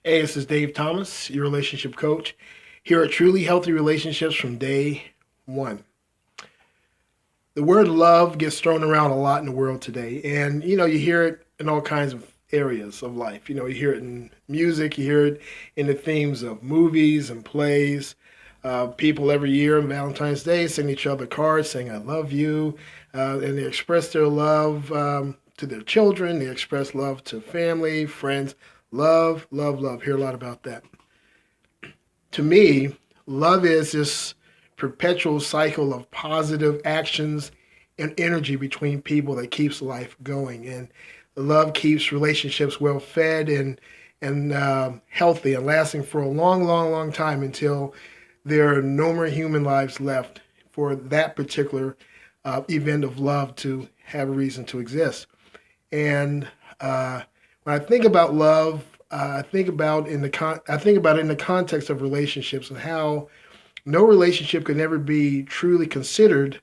Hey, this is Dave Thomas, your relationship coach, here at Truly Healthy Relationships from day one. The word love gets thrown around a lot in the world today, and you hear it in all kinds of areas of life. You hear it in music, you hear it in the themes of movies and plays. People every year on Valentine's Day send each other cards saying, I love you, and they express their love to their children, they express love to family, friends. Love, love, love. Hear a lot about that. To me, love is this perpetual cycle of positive actions and energy between people that keeps life going. And love keeps relationships well fed and healthy and lasting for a long, long, long time until there are no more human lives left for that particular event of love to have a reason to exist. And when I think about love, I think about it in the context of relationships and how no relationship can ever be truly considered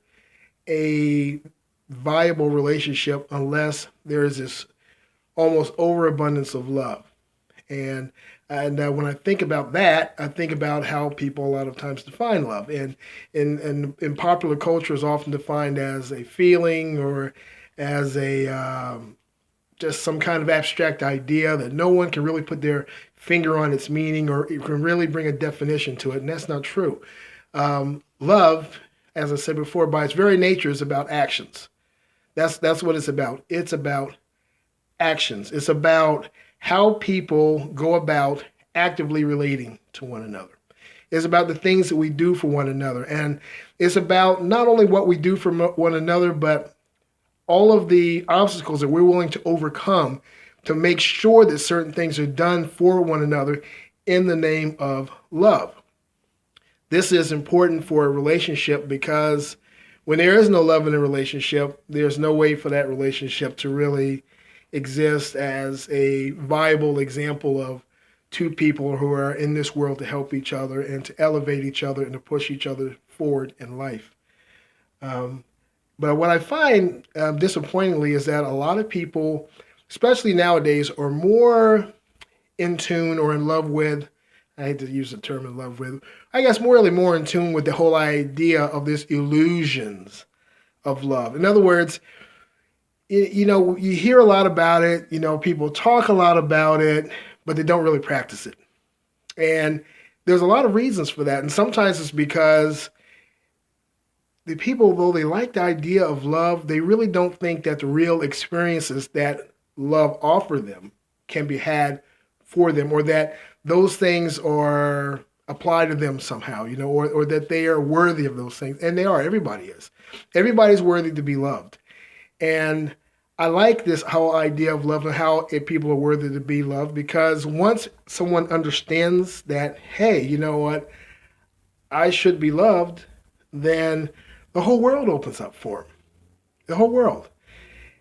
a viable relationship unless there is this almost overabundance of love. And when I think about that, I think about how people a lot of times define love. And in popular culture is often defined as a feeling or as a just some kind of abstract idea that no one can really put their finger on its meaning or it can really bring a definition to it, and that's not true. Love, as I said before, by its very nature, is about actions. That's what it's about. It's about actions. It's about how people go about actively relating to one another. It's about the things that we do for one another, and it's about not only what we do for one another, but all of the obstacles that we're willing to overcome to make sure that certain things are done for one another in the name of love. This is important for a relationship because when there is no love in a relationship, there's no way for that relationship to really exist as a viable example of two people who are in this world to help each other and to elevate each other and to push each other forward in life. Um, but what I find disappointingly is that a lot of people, especially nowadays, are more in tune or in love with, I hate to use the term in love with, I guess more in tune with the whole idea of this illusions of love. In other words, you hear a lot about it, people talk a lot about it, but they don't really practice it. And there's a lot of reasons for that. And sometimes it's because the people, though they like the idea of love, they really don't think that the real experiences that love offer them can be had for them, or that those things are applied to them somehow, or that they are worthy of those things. And they are, everybody is. Everybody's worthy to be loved. And I like this whole idea of love and how people are worthy to be loved because once someone understands that, hey, you know what, I should be loved, then the whole world opens up for them. The whole world.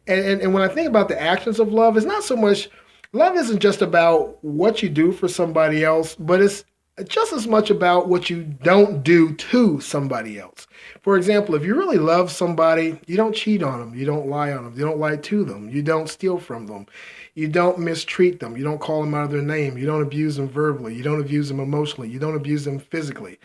And when I think about the actions of love, it's not so much, love isn't just about what you do for somebody else, but it's just as much about what you don't do to somebody else. For example, if you really love somebody, you don't cheat on them, you don't lie on them, you don't lie to them, you don't steal from them, you don't mistreat them, you don't call them out of their name, you don't abuse them verbally, you don't abuse them emotionally, you don't abuse them physically.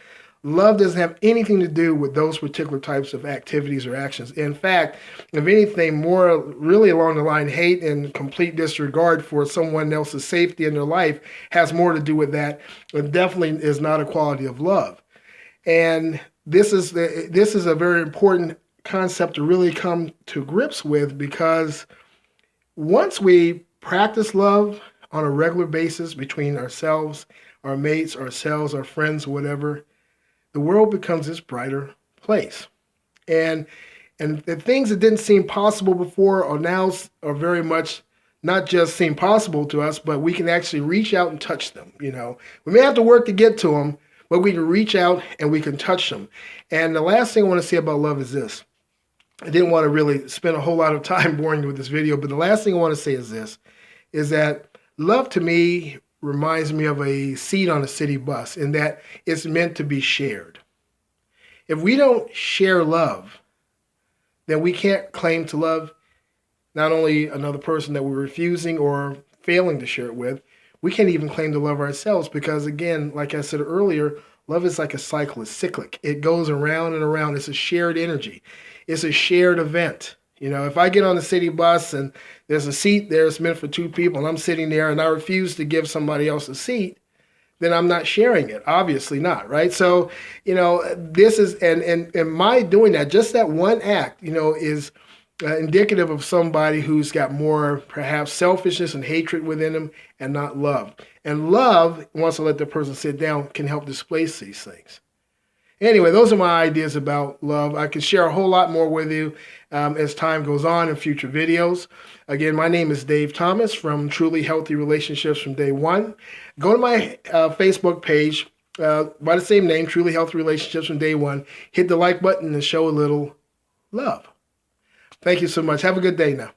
Love doesn't have anything to do with those particular types of activities or actions. In fact, if anything, more really along the line, hate and complete disregard for someone else's safety in their life has more to do with that. It definitely is not a quality of love. And this is a very important concept to really come to grips with because once we practice love on a regular basis between ourselves, our mates, ourselves, our friends, whatever, the world becomes this brighter place. And the things that didn't seem possible before are now are very much not just seem possible to us, but we can actually reach out and touch them. We may have to work to get to them, but we can reach out and we can touch them. And the last thing I want to say about love is this. I didn't want to really spend a whole lot of time boring you with this video, but the last thing I want to say is this, is that love to me reminds me of a seat on a city bus in that it's meant to be shared. If we don't share love, then we can't claim to love not only another person that we're refusing or failing to share it with, we can't even claim to love ourselves because, again, like I said earlier, love is like a cycle. It's cyclic. It goes around and around. It's a shared energy. It's a shared event. You know, if I get on the city bus and there's a seat there that's meant for two people and I'm sitting there and I refuse to give somebody else a seat, then I'm not sharing it. Obviously not, right? So, you know, this is, and my doing that, just that one act, you know, is indicative of somebody who's got more perhaps selfishness and hatred within them and not love. And love, once I let the person sit down, can help displace these things. Anyway, those are my ideas about love. I can share a whole lot more with you as time goes on in future videos. Again, my name is Dave Thomas from Truly Healthy Relationships from Day One. Go to my Facebook page by the same name, Truly Healthy Relationships from Day One. Hit the like button and show a little love. Thank you so much. Have a good day now.